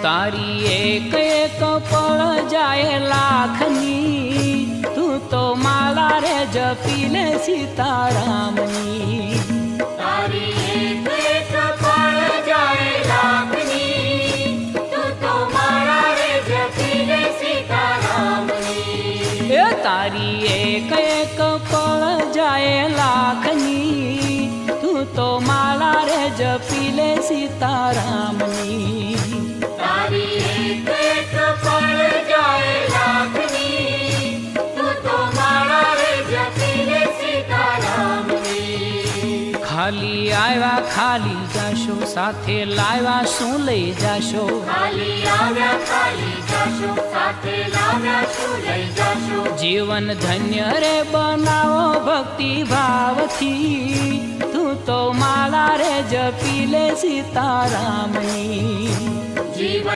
तारी एक एक पल जाए लाखनी, तू तो माला रे जपीले सीतारामनी। तारी एक एक पल जाए लाखनी, तू तो माला रे जपीले सीतारामनी। ए तारी एक एक पल जाए लाखनी, तू तो माला रे जपीले सीतारामनी। तारी एक एक पल जाए लाखनी, तू तो माला रे जपीले सीतारामनी। खाली आव्या खाली जाशो, साथे लाव्या शुं लई जाशो। खाली आव्या खाली जाशो, साथे लाव्या शुं लई जाशो। जीवन धन्य रे बनावो भक्ति भावथी, तू तो माला रे जपीले सीतारामनी। जीवन